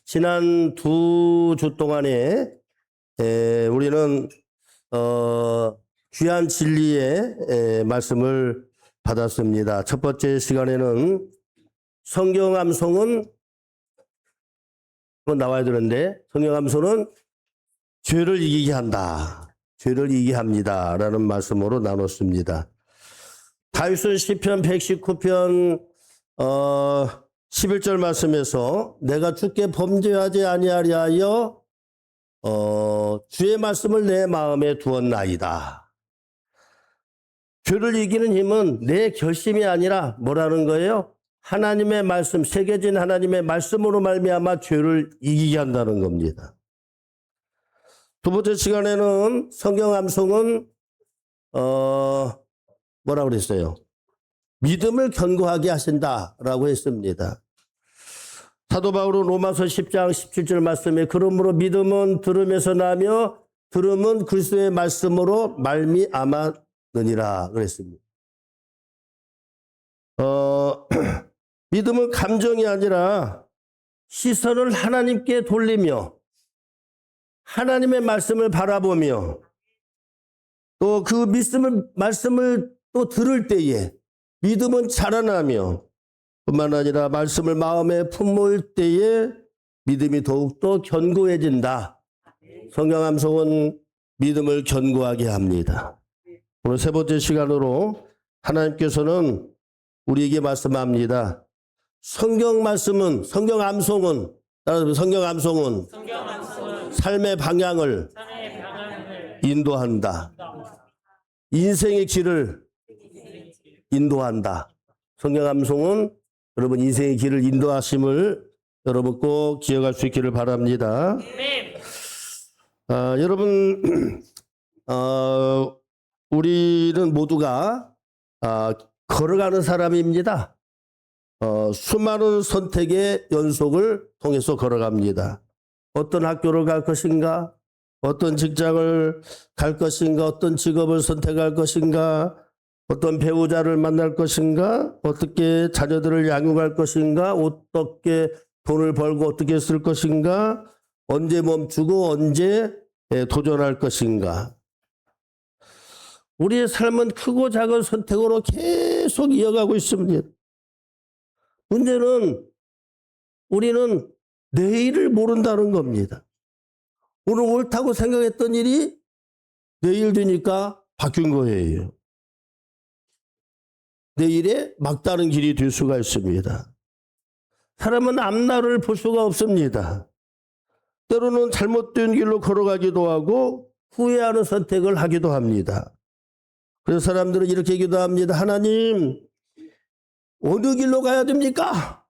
지난 2주 동안에 우리는 귀한 진리의 말씀을 받았습니다. 첫 번째 시간에는 성경 암송은 나와야 되는데, 성경 암송은 죄를 이기게 한다. 죄를 이기게 합니다. 라는 말씀으로 나눴습니다. 다윗은 시편 119편 11절 말씀에서 내가 주께 범죄하지 아니하려 하여 주의 말씀을 내 마음에 두었나이다. 죄를 이기는 힘은 내 결심이 아니라 뭐라는 거예요? 하나님의 말씀, 새겨진 하나님의 말씀으로 말미암아 죄를 이기게 한다는 겁니다. 두 번째 시간에는 성경 암송은 뭐라고 그랬어요? 믿음을 견고하게 하신다라고 했습니다. 사도 바울은 로마서 10장 17절 말씀에 그러므로 믿음은 들음에서 나며 들음은 그리스도의 말씀으로 말미암았느니라 그랬습니다. 믿음은 감정이 아니라 시선을 하나님께 돌리며 하나님의 말씀을 바라보며 또 그 말씀을 또 들을 때에 믿음은 자라나며 뿐만 아니라 말씀을 마음에 품을 때에 믿음이 더욱더 견고해진다. 성경 암송은 믿음을 견고하게 합니다. 오늘 세 번째 시간으로 하나님께서는 우리에게 말씀합니다. 성경 암송은 삶의 방향을 인도한다. 인생의 길을 인도한다. 성경 암송은 여러분 인생의 길을 인도하심을 여러분 꼭 기억할 수 있기를 바랍니다. 여러분 우리는 모두가 걸어가는 사람입니다. 수많은 선택의 연속을 통해서 걸어갑니다. 어떤 학교를 갈 것인가? 어떤 직장을 갈 것인가? 어떤 직업을 선택할 것인가? 어떤 배우자를 만날 것인가? 어떻게 자녀들을 양육할 것인가? 어떻게 돈을 벌고 어떻게 쓸 것인가? 언제 멈추고 언제 도전할 것인가? 우리의 삶은 크고 작은 선택으로 계속 이어가고 있습니다. 문제는 우리는 내일을 모른다는 겁니다. 오늘 옳다고 생각했던 일이 내일 되니까 바뀐 거예요. 내일에 막다른 길이 될 수가 있습니다. 사람은 앞날을 볼 수가 없습니다. 때로는 잘못된 길로 걸어가기도 하고 후회하는 선택을 하기도 합니다. 그래서 사람들은 이렇게 기도합니다. 하나님, 어느 길로 가야 됩니까?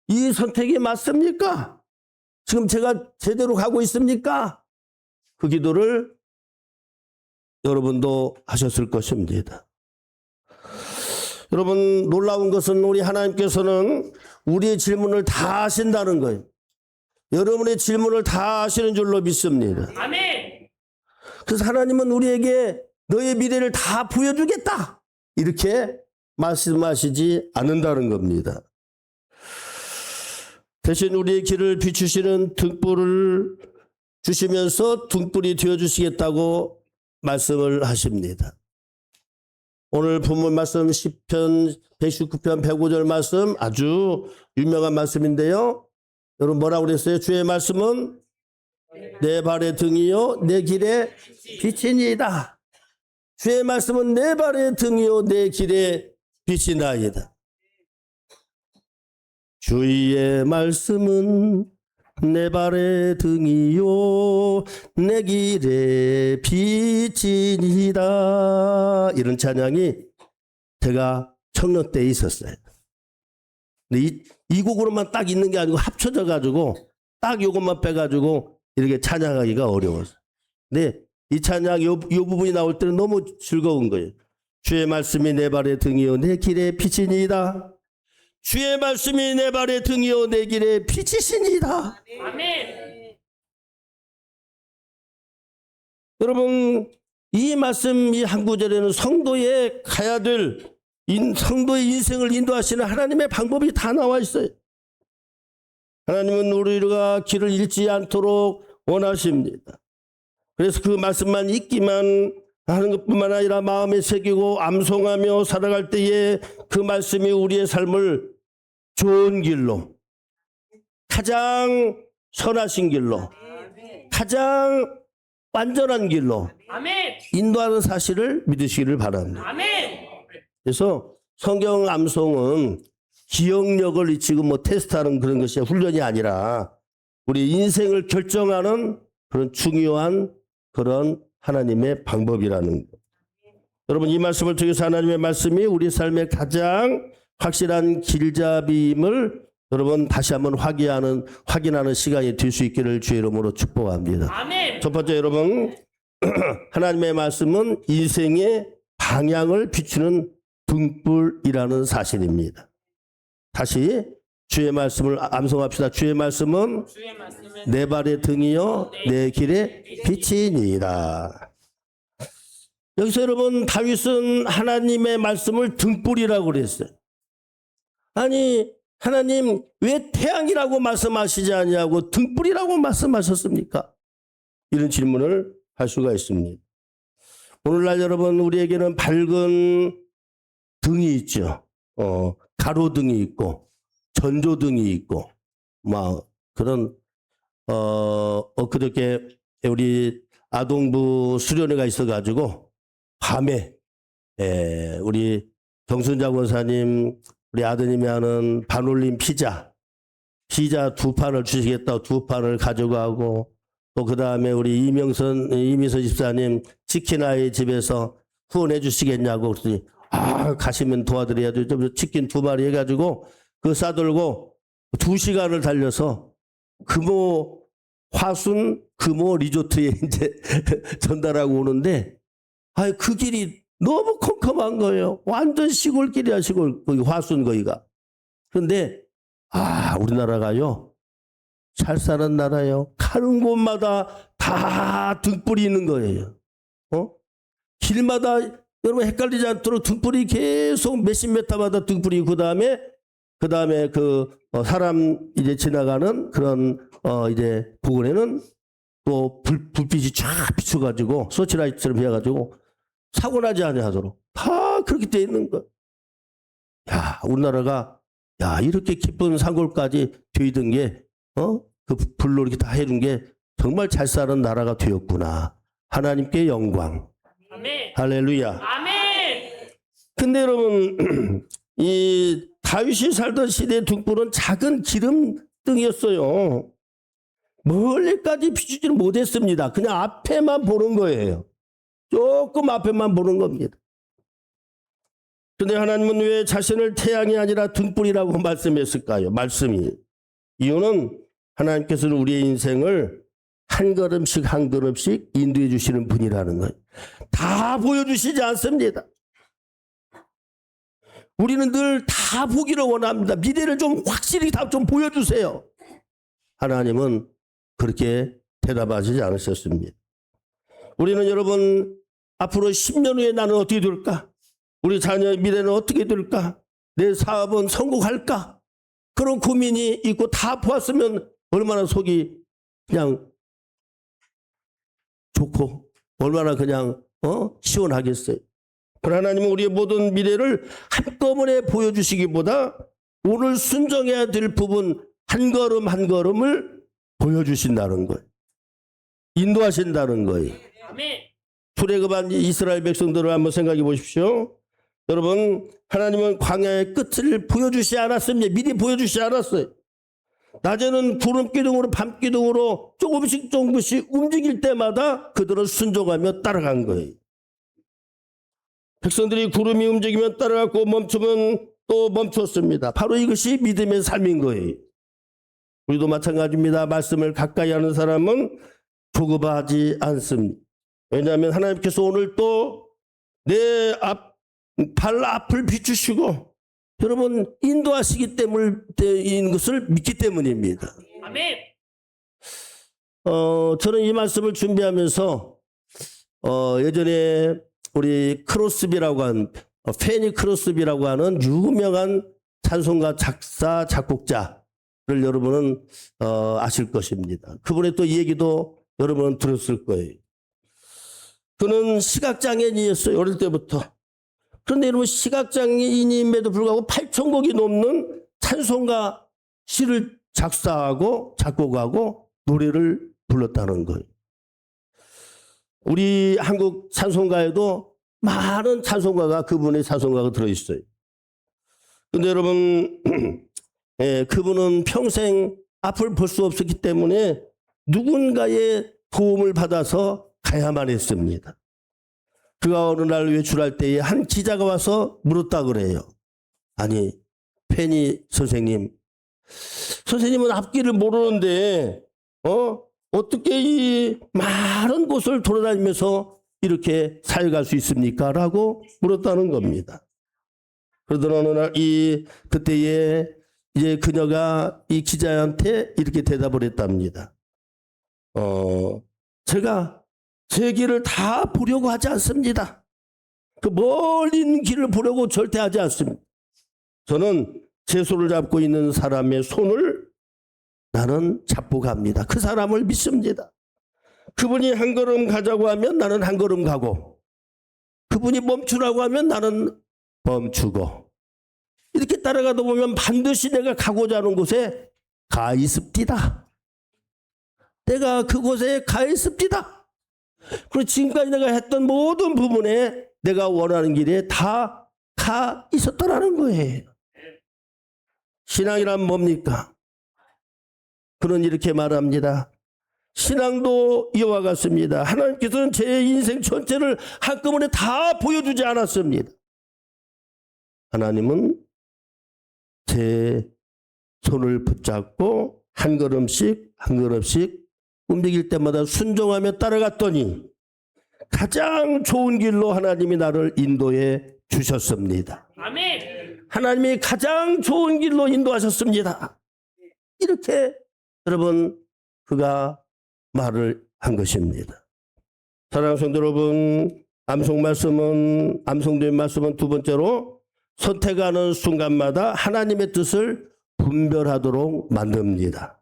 이 선택이 맞습니까? 지금 제가 제대로 가고 있습니까? 그 기도를 여러분도 하셨을 것입니다. 여러분 놀라운 것은 우리 하나님께서는 우리의 질문을 다 하신다는 거예요. 여러분의 질문을 다 하시는 줄로 믿습니다. 아멘. 그래서 하나님은 우리에게 너의 미래를 다 보여주겠다 이렇게 말씀하시지 않는다는 겁니다. 대신 우리의 길을 비추시는 등불을 주시면서 등불이 되어주시겠다고 말씀을 하십니다. 오늘 본문 말씀 시편 119편 105절 말씀 아주 유명한 말씀인데요. 여러분 뭐라고 그랬어요? 주의 말씀은 내 발의 등이요 내 길의 빛이니이다. 주의 말씀은 내 발의 등이요 내 길의 빛이나이다. 주의 말씀은 내 발의 등이요 내 길의 빛이니이다. 이런 찬양이 제가 청년 때에 있었어요. 근데 이 곡으로만 딱 있는 게 아니고 합쳐져 가지고 딱 이것만 빼가지고 이렇게 찬양하기가 어려웠어요. 근데 이 찬양 이 부분이 나올 때는 너무 즐거운 거예요. 주의 말씀이 내 발의 등이요 내 길의 빛이니이다. 주의 말씀이 내 발의 등이요 내 길의 빛이시니이다. 아멘. 여러분 이 말씀 이 한 구절에는 성도의 가야 될 성도의 인생을 인도하시는 하나님의 방법이 다 나와 있어요. 하나님은 우리가 길을 잃지 않도록 원하십니다. 그래서 그 말씀만 읽기만 하는 것뿐만 아니라 마음에 새기고 암송하며 살아갈 때에 그 말씀이 우리의 삶을 좋은 길로, 가장 선하신 길로, 가장 완전한 길로 인도하는 사실을 믿으시기를 바랍니다. 그래서 성경 암송은 기억력을 익히고 뭐 테스트하는 그런 것이 훈련이 아니라 우리 인생을 결정하는 그런 중요한 그런 하나님의 방법이라는 것. 여러분, 이 말씀을 통해서 하나님의 말씀이 우리 삶의 가장 확실한 길잡이임을 여러분 다시 한번 확인하는 시간이 될 수 있기를 주의 이름으로 축복합니다. 아멘. 첫 번째, 여러분, 하나님의 말씀은 인생의 방향을 비추는 등불이라는 사실입니다. 다시 주의 말씀을 암송합시다. 주의 말씀은 내 발의 등이요 내 길의 빛이니라. 여기서 여러분, 다윗은 하나님의 말씀을 등불이라고 그랬어요. 아니, 하나님 왜 태양이라고 말씀하시지 않냐고 등불이라고 말씀하셨습니까? 이런 질문을 할 수가 있습니다. 오늘날 여러분, 우리에게는 밝은 등이 있죠. 가로등이 있고 전조등이 있고 막 그런 그렇게 우리 아동부 수련회가 있어가지고 밤에 우리 정순자 권사님 우리 아드님이 하는 반올림 피자 2판을 주시겠다고 2판을 가져가고, 또 그 다음에 우리 이미선 집사님 치킨아이 집에서 후원해 주시겠냐고 그랬더니 가시면 도와드려야죠. 좀 치킨 2마리 해가지고 그 싸들고 2시간을 달려서 화순 금호 리조트에 이제 전달하고 오는데, 그 길이 너무 컴컴한 거예요. 완전 시골길이야, 시골. 거기 화순 거기가. 그런데, 우리나라가요, 잘 사는 나라예요. 가는 곳마다 다 등불이 있는 거예요. 길마다 여러분 헷갈리지 않도록 등불이 계속 몇십 미터마다 등불이, 그 다음에 사람 이제 지나가는 그런 이제 부근에는 또 불빛이 쫙 비춰가지고 서치라이트처럼 해가지고 사고 나지 않도록 다 그렇게 돼 있는 거. 우리나라가 이렇게 깊은 산골까지 돼 있던 게 그 불로 이렇게 다 해준 게 정말 잘 사는 나라가 되었구나. 하나님께 영광. 아멘. 할렐루야. 아멘. 근데 여러분, 이 다윗이 살던 시대의 등불은 작은 기름등이었어요. 멀리까지 비추지는 못했습니다. 그냥 앞에만 보는 거예요. 조금 앞에만 보는 겁니다. 그런데 하나님은 왜 자신을 태양이 아니라 등불이라고 말씀했을까요? 말씀이. 이유는 하나님께서는 우리의 인생을 한 걸음씩 한 걸음씩 인도해 주시는 분이라는 거예요. 다 보여주시지 않습니다. 우리는 늘 다 보기를 원합니다. 미래를 좀 확실히 다 좀 보여주세요. 하나님은 그렇게 대답하시지 않으셨습니다. 우리는 여러분, 앞으로 10년 후에 나는 어떻게 될까? 우리 자녀의 미래는 어떻게 될까? 내 사업은 성공할까? 그런 고민이 있고 다 보았으면 얼마나 속이 그냥 좋고 얼마나 그냥 시원하겠어요. 그러나 하나님은 우리의 모든 미래를 한꺼번에 보여주시기보다 오늘 순종해야 될 부분 한 걸음 한 걸음을 보여주신다는 거예요. 인도하신다는 거예요. 출애굽한 이스라엘 백성들을 한번 생각해 보십시오. 여러분, 하나님은 광야의 끝을 보여주지 않았습니다. 미리 보여주지 않았어요. 낮에는 구름 기둥으로 밤 기둥으로 조금씩 움직일 때마다 그들은 순종하며 따라간 거예요. 백성들이 구름이 움직이면 따라갔고 멈추면 또 멈췄습니다. 바로 이것이 믿음의 삶인 거예요. 우리도 마찬가지입니다. 말씀을 가까이 하는 사람은 조급하지 않습니다. 왜냐하면 하나님께서 오늘 또 내 발 앞을 비추시고 여러분 인도하시기 때문인 것을 믿기 때문입니다. 아멘. 저는 이 말씀을 준비하면서 예전에 우리 크로스비라고 하는 페니 크로스비라고 하는 유명한 찬송가 작사 작곡자 여러분은 아실 것입니다. 그분의 또 얘기도 여러분은 들었을 거예요. 그는 시각장애인이었어요. 어릴 때부터. 그런데 여러분 시각장애인임에도 불구하고 8,000곡이 넘는 찬송가 시를 작사하고 작곡하고 노래를 불렀다는 거예요. 우리 한국 찬송가에도 많은 찬송가가 그분의 찬송가가 들어있어요. 그런데 여러분 그분은 평생 앞을 볼 수 없었기 때문에 누군가의 도움을 받아서 가야만 했습니다. 그가 어느 날 외출할 때에 한 기자가 와서 물었다 그래요. 아니 페니 선생님은 앞길을 모르는데 어떻게 이 많은 곳을 돌아다니면서 이렇게 살아갈 수 있습니까? 라고 물었다는 겁니다. 그러더니 어느 날 그때에 이제 그녀가 이 기자한테 이렇게 대답을 했답니다. 제가 제 길을 다 보려고 하지 않습니다. 그 멀린 길을 보려고 절대 하지 않습니다. 저는 제 손을 잡고 있는 사람의 손을 나는 잡고 갑니다. 그 사람을 믿습니다. 그분이 한 걸음 가자고 하면 나는 한 걸음 가고, 그분이 멈추라고 하면 나는 멈추고, 이렇게 따라가다 보면 반드시 내가 가고자 하는 곳에 가 있습니다. 내가 그곳에 가 있습니다. 그리고 지금까지 내가 했던 모든 부분에 내가 원하는 길에 다 가 있었더라는 거예요. 신앙이란 뭡니까? 그는 이렇게 말합니다. 신앙도 이와 같습니다. 하나님께서는 제 인생 전체를 한꺼번에 다 보여주지 않았습니다. 하나님은 제 손을 붙잡고 한 걸음씩 한 걸음씩 움직일 때마다 순종하며 따라갔더니 가장 좋은 길로 하나님이 나를 인도해 주셨습니다. 아멘. 하나님이 가장 좋은 길로 인도하셨습니다. 이렇게 여러분 그가 말을 한 것입니다. 사랑하는 성도 여러분, 암송된 말씀은 두 번째로 선택하는 순간마다 하나님의 뜻을 분별하도록 만듭니다.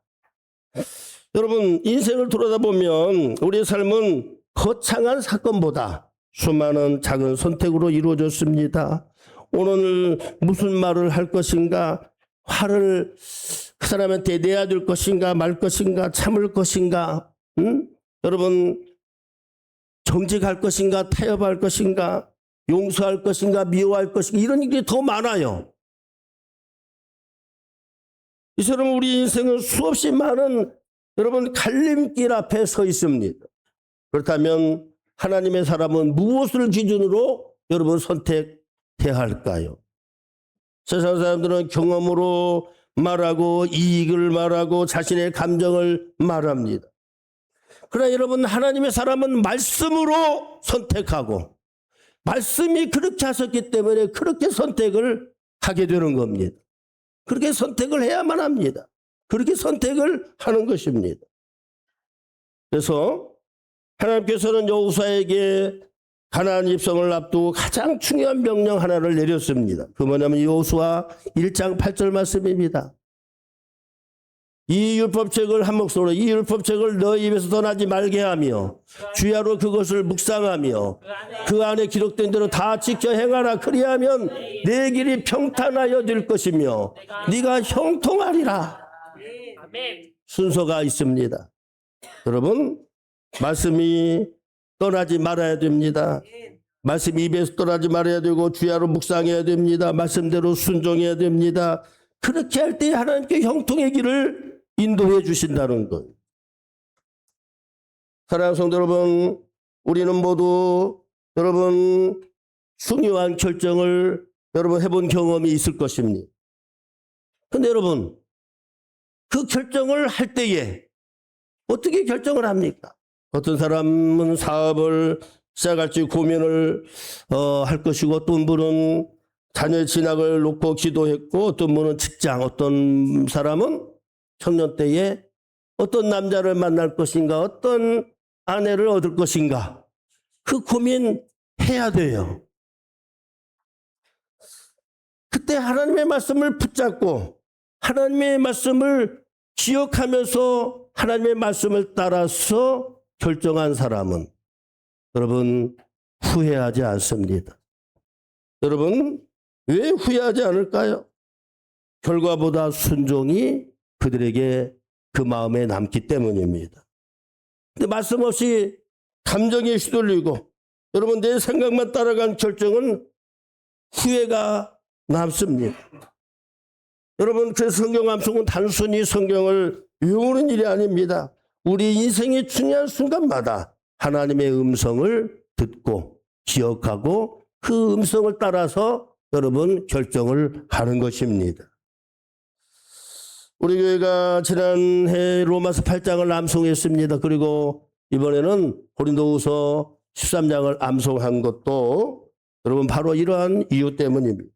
여러분 인생을 돌아다보면 우리의 삶은 거창한 사건보다 수많은 작은 선택으로 이루어졌습니다. 오늘 무슨 말을 할 것인가, 화를 그 사람한테 내야 될 것인가 말 것인가 참을 것인가, 여러분 정직할 것인가 타협할 것인가 용서할 것인가 미워할 것인가 이런 일이 더 많아요. 이 사람 우리 인생은 수없이 많은 여러분 갈림길 앞에 서 있습니다. 그렇다면 하나님의 사람은 무엇을 기준으로 여러분 선택해야 할까요? 세상 사람들은 경험으로 말하고 이익을 말하고 자신의 감정을 말합니다. 그러나 여러분 하나님의 사람은 말씀으로 선택하고 말씀이 그렇게 하셨기 때문에 그렇게 선택을 하게 되는 겁니다. 그렇게 선택을 해야만 합니다. 그렇게 선택을 하는 것입니다. 그래서 하나님께서는 여호수아에게 가나안 입성을 앞두고 가장 중요한 명령 하나를 내렸습니다. 그 뭐냐면 여호수아 1장 8절 말씀입니다. 이 율법책을 한 목소리로 이 율법책을 너희 입에서 떠나지 말게 하며 주야로 그것을 묵상하며 그 안에 기록된 대로 다 지켜 행하라. 그리하면 내 길이 평탄하여 될 것이며 네가 형통하리라. 순서가 있습니다. 여러분 말씀이 떠나지 말아야 됩니다. 말씀 입에서 떠나지 말아야 되고 주야로 묵상해야 됩니다. 말씀대로 순종해야 됩니다. 그렇게 할 때 하나님께 형통의 길을 인도해 주신다는 것. 사랑하는 성도 여러분, 우리는 모두 여러분 중요한 결정을 여러분 해본 경험이 있을 것입니다. 그런데 여러분 그 결정을 할 때에 어떻게 결정을 합니까? 어떤 사람은 사업을 시작할지 고민을 할 것이고 어떤 분은 자녀의 진학을 놓고 기도했고 어떤 분은 직장, 어떤 사람은 청년 때에 어떤 남자를 만날 것인가 어떤 아내를 얻을 것인가 그 고민해야 돼요. 그때 하나님의 말씀을 붙잡고 하나님의 말씀을 기억하면서 하나님의 말씀을 따라서 결정한 사람은 여러분 후회하지 않습니다. 여러분 왜 후회하지 않을까요? 결과보다 순종이 그들에게 그 마음에 남기 때문입니다. 근데 말씀 없이 감정에 휘둘리고 여러분 내 생각만 따라간 결정은 후회가 남습니다. 여러분 그래서 성경 암송은 단순히 성경을 외우는 일이 아닙니다. 우리 인생의 중요한 순간마다 하나님의 음성을 듣고 기억하고 그 음성을 따라서 여러분 결정을 하는 것입니다. 우리 교회가 지난해 로마서 8장을 암송했습니다. 그리고 이번에는 고린도후서 13장을 암송한 것도 여러분 바로 이러한 이유 때문입니다.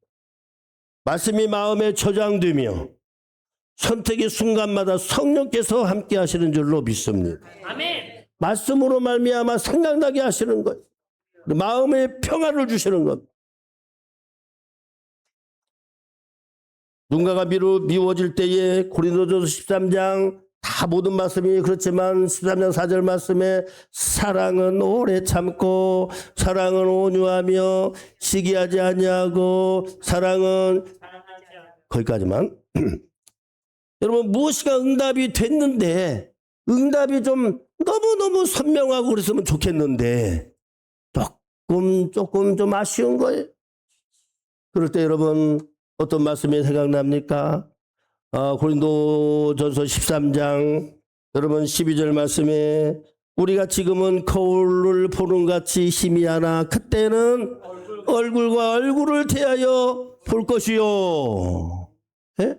말씀이 마음에 저장되며 선택의 순간마다 성령께서 함께 하시는 줄로 믿습니다. 아멘. 말씀으로 말미암아 생각나게 하시는 것, 마음의 평안을 주시는 것. 누군가가 미워질 때에 고린도전서 13장 다 모든 말씀이 그렇지만 13장 4절 말씀에 사랑은 오래 참고 사랑은 온유하며 시기하지 아니하고 사랑은 거기까지만. 여러분 무엇이가 응답이 됐는데 응답이 좀 너무너무 선명하고 그랬으면 좋겠는데 조금 좀 아쉬운 거예요. 그럴 때 여러분 어떤 말씀이 생각납니까? 고린도전서 13장 여러분 12절 말씀에 우리가 지금은 거울을 보는 같이 희미하나 그때는 얼굴과 얼굴을 대하여 볼 것이요. 예?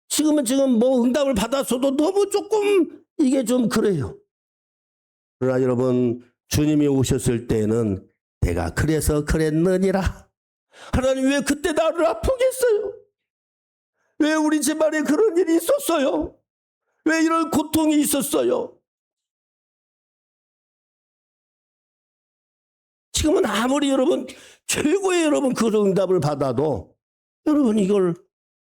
지금 뭐 응답을 받았어도 너무 조금 이게 좀 그래요. 그러나 여러분 주님이 오셨을 때는 내가 그래서 그랬느니라. 하나님 왜 그때 나를 아프게 했어요? 왜 우리 집안에 그런 일이 있었어요? 왜 이런 고통이 있었어요? 지금은 아무리 여러분 최고의 여러분 그 응답을 받아도 여러분 이걸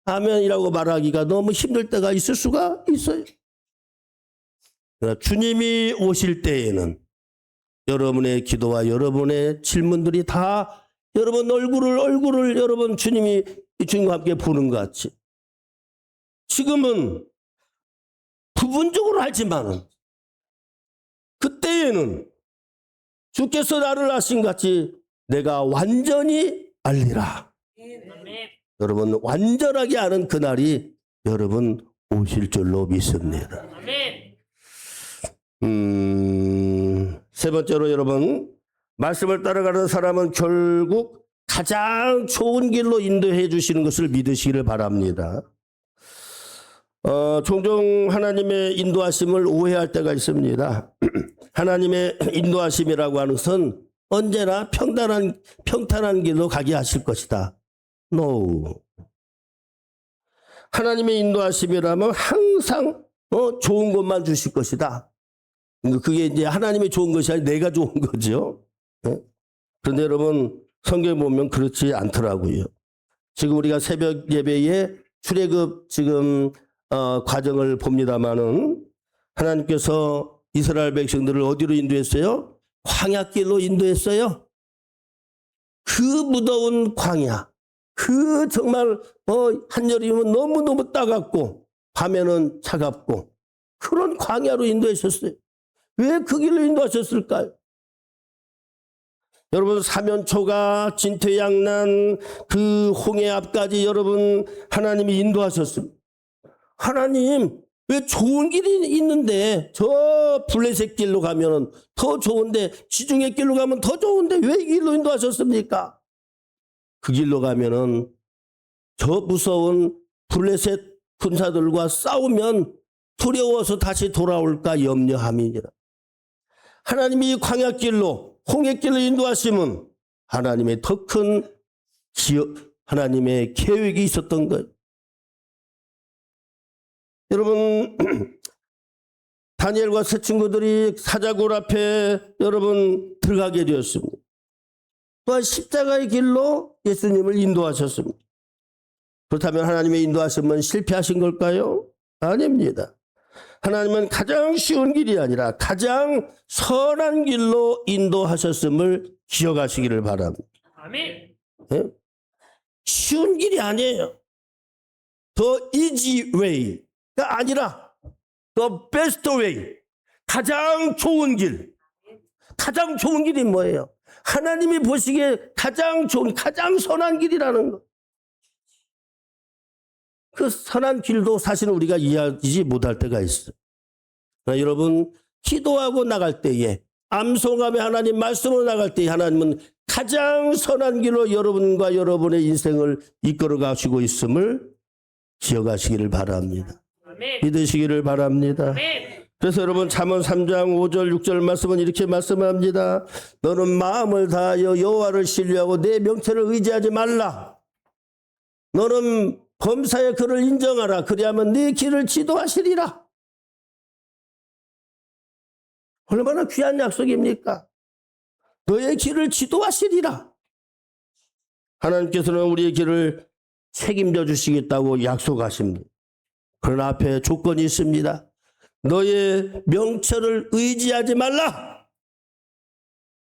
아멘이라고 말하기가 너무 힘들 때가 있을 수가 있어요. 주님이 오실 때에는 여러분의 기도와 여러분의 질문들이 다 여러분 얼굴을 여러분 주님과 함께 보는 것 같이 지금은 부분적으로 알지만은 그때에는 주께서 나를 아신 같이 내가 완전히 알리라. 아멘. 여러분 완전하게 아는 그날이 여러분 오실 줄로 믿습니다. 아멘. 세 번째로 여러분 말씀을 따라가는 사람은 결국 가장 좋은 길로 인도해 주시는 것을 믿으시기를 바랍니다. 종종 하나님의 인도하심을 오해할 때가 있습니다. 하나님의 인도하심이라고 하는 것은 언제나 평탄한 길로 가게 하실 것이다. No. 하나님의 인도하심이라면 항상 좋은 것만 주실 것이다. 그게 이제 하나님의 좋은 것이 아니라 내가 좋은 거죠. 그런데 여러분 성경에 보면 그렇지 않더라고요. 지금 우리가 새벽 예배에 출애굽 지금 과정을 봅니다마는 하나님께서 이스라엘 백성들을 어디로 인도했어요? 광야길로 인도했어요. 그 무더운 광야, 그 정말 한여름이면 너무너무 따갑고 밤에는 차갑고 그런 광야로 인도하셨어요. 왜 그 길로 인도하셨을까요? 여러분 사면초가 진퇴양난 그 홍해 앞까지 여러분 하나님이 인도하셨습니다. 하나님 왜 좋은 길이 있는데 저 블레셋 길로 가면 더 좋은데 지중해 길로 가면 더 좋은데 왜 이 길로 인도하셨습니까? 그 길로 가면은 저 무서운 블레셋 군사들과 싸우면 두려워서 다시 돌아올까 염려함이니라. 하나님이 광야길로 홍해길로 인도하심은 하나님의 더 큰 하나님의 계획이 있었던 것. 여러분 다니엘과 세 친구들이 사자굴 앞에 여러분 들어가게 되었습니다. 또한 십자가의 길로 예수님을 인도하셨습니다. 그렇다면 하나님의 인도하심은 실패하신 걸까요? 아닙니다. 하나님은 가장 쉬운 길이 아니라 가장 선한 길로 인도하셨음을 기억하시기를 바랍니다. 아멘. 예? 쉬운 길이 아니에요. The easy way가 아니라 the best way. 가장 좋은 길. 가장 좋은 길이 뭐예요? 하나님이 보시기에 가장 좋은, 가장 선한 길이라는 거. 그 선한 길도 사실은 우리가 이해하지 못할 때가 있어요. 그러나 여러분, 기도하고 나갈 때에, 암송하며 하나님 말씀으로 나갈 때에 하나님은 가장 선한 길로 여러분과 여러분의 인생을 이끌어 가시고 있음을 기억하시기를 바랍니다. 아멘. 믿으시기를 바랍니다. 아멘. 그래서 여러분 잠언 3장 5절 6절 말씀은 이렇게 말씀합니다. 너는 마음을 다하여 여호와를 신뢰하고 내 명체를 의지하지 말라. 너는 범사의 그를 인정하라. 그리하면 네 길을 지도하시리라. 얼마나 귀한 약속입니까? 너의 길을 지도하시리라. 하나님께서는 우리의 길을 책임져 주시겠다고 약속하십니다. 그러나 앞에 조건이 있습니다. 너의 명철을 의지하지 말라.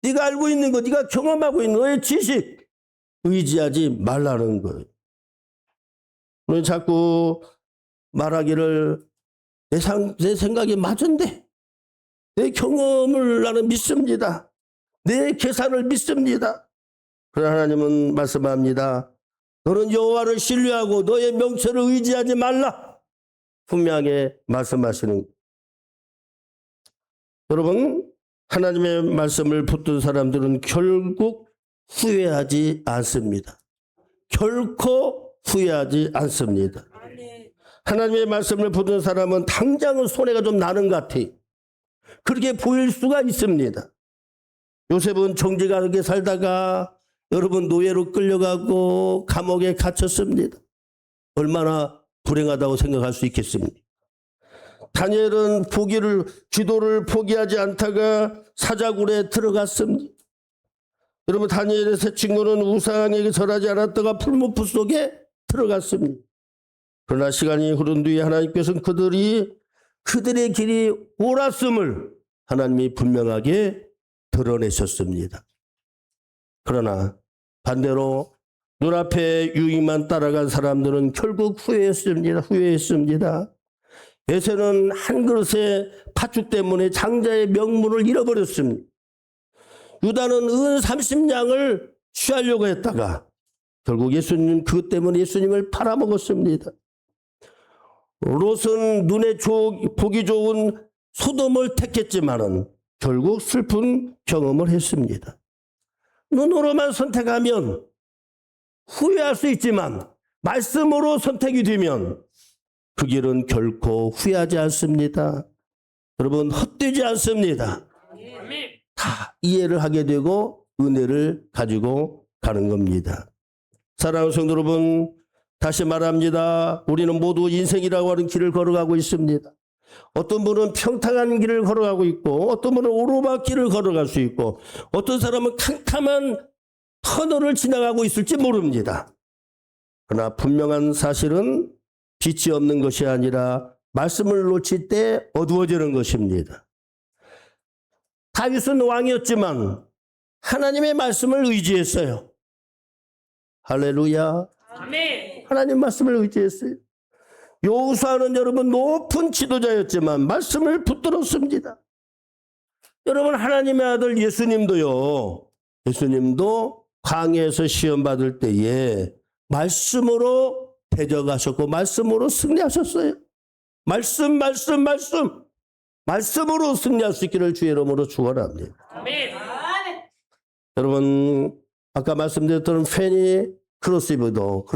네가 알고 있는 것, 네가 경험하고 있는 너의 지식 의지하지 말라는 거예요. 우리는 자꾸 말하기를 내 생각이 맞은데 내 경험을 나는 믿습니다. 내 계산을 믿습니다. 그러나 하나님은 말씀합니다. 너는 여호와를 신뢰하고 너의 명철을 의지하지 말라. 분명하게 말씀하시는 거예요. 여러분, 하나님의 말씀을 붙든 사람들은 결국 후회하지 않습니다. 결코 후회하지 않습니다. 하나님의 말씀을 붙든 사람은 당장은 손해가 좀 나는 것 같아요. 그렇게 보일 수가 있습니다. 요셉은 정직하게 살다가 여러분 노예로 끌려가고 감옥에 갇혔습니다. 얼마나 불행하다고 생각할 수 있겠습니까? 다니엘은 기도를 포기하지 않다가 사자굴에 들어갔습니다. 여러분 다니엘의 세 친구는 우상에게 절하지 않았다가 풀무프 속에 들어갔습니다. 그러나 시간이 흐른 뒤에 하나님께서는 그들의 길이 옳았음을 하나님이 분명하게 드러내셨습니다. 그러나 반대로 눈앞에 유익만 따라간 사람들은 결국 후회했습니다. 에서는 한 그릇의 팥죽 때문에 장자의 명분을 잃어버렸습니다. 유다는 은 30냥을 취하려고 했다가 결국 그것 때문에 예수님을 팔아먹었습니다. 롯은 눈에 보기 좋은 소돔을 택했지만은 결국 슬픈 경험을 했습니다. 눈으로만 선택하면 후회할 수 있지만 말씀으로 선택이 되면 그 길은 결코 후회하지 않습니다. 여러분 헛되지 않습니다. 다 이해를 하게 되고 은혜를 가지고 가는 겁니다. 사랑하는 성도 여러분, 다시 말합니다. 우리는 모두 인생이라고 하는 길을 걸어가고 있습니다. 어떤 분은 평탄한 길을 걸어가고 있고 어떤 분은 오르막길을 걸어갈 수 있고 어떤 사람은 캄캄한 터널을 지나가고 있을지 모릅니다. 그러나 분명한 사실은 빛이 없는 것이 아니라 말씀을 놓칠 때 어두워지는 것입니다. 다윗은 왕이었지만 하나님의 말씀을 의지했어요. 할렐루야. 아멘. 하나님 말씀을 의지했어요. 여호수아는 여러분 높은 지도자였지만 말씀을 붙들었습니다. 여러분 하나님의 아들 예수님도 광야에서 시험 받을 때에 말씀으로 대적하셨고 말씀으로 승리하셨어요. 말씀으로 승리할 수 있기를 주의 이름으로 축원합니다. 아멘. 여러분 아까 말씀드렸던 페니 크로스비도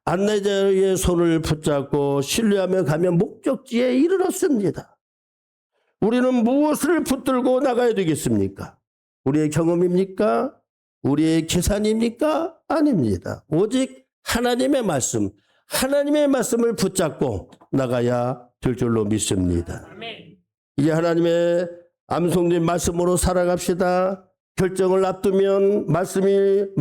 안내자의 손을 붙잡고 신뢰하며 가면 목적지에 이르렀습니다. 우리는 무엇을 붙들고 나가야 되겠습니까? 우리의 경험입니까? 우리의 계산입니까? 아닙니다. 오직 하나님의 말씀을 붙잡고 나가야 될 줄로 믿습니다. 아멘. 이제 하나님의 암송된 말씀으로 살아갑시다. 결정을 앞두면 말씀을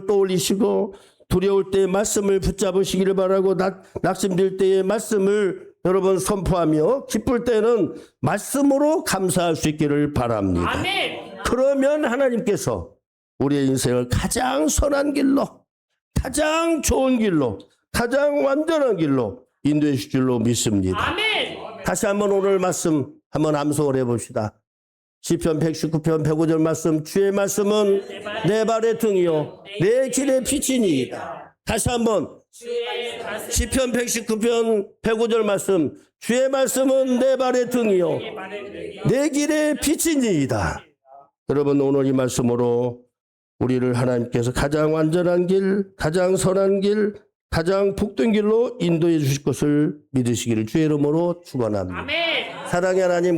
떠올리시고 두려울 때의 말씀을 붙잡으시기를 바라고 낙심될 때의 말씀을 여러분 선포하며 기쁠 때는 말씀으로 감사할 수 있기를 바랍니다. 아멘. 그러면 하나님께서 우리의 인생을 가장 선한 길로, 가장 좋은 길로, 가장 완전한 길로 인도해 주실 줄로 믿습니다. 아멘. 다시 한번 오늘 말씀 한번 암송을 해봅시다. 시편 119편 105절 말씀, 주의 말씀은 내 발의 등이요 내 길의 빛이니이다. 다시 한번 시편 119편 105절 말씀, 주의 말씀은 내 발의 등이요 내 길의 빛이니이다. 여러분 오늘 이 말씀으로 우리를 하나님께서 가장 완전한 길, 가장 선한 길, 가장 복된 길로 인도해 주실 것을 믿으시기를 주의 이름으로 축원합니다. 아멘. 사랑의 하나님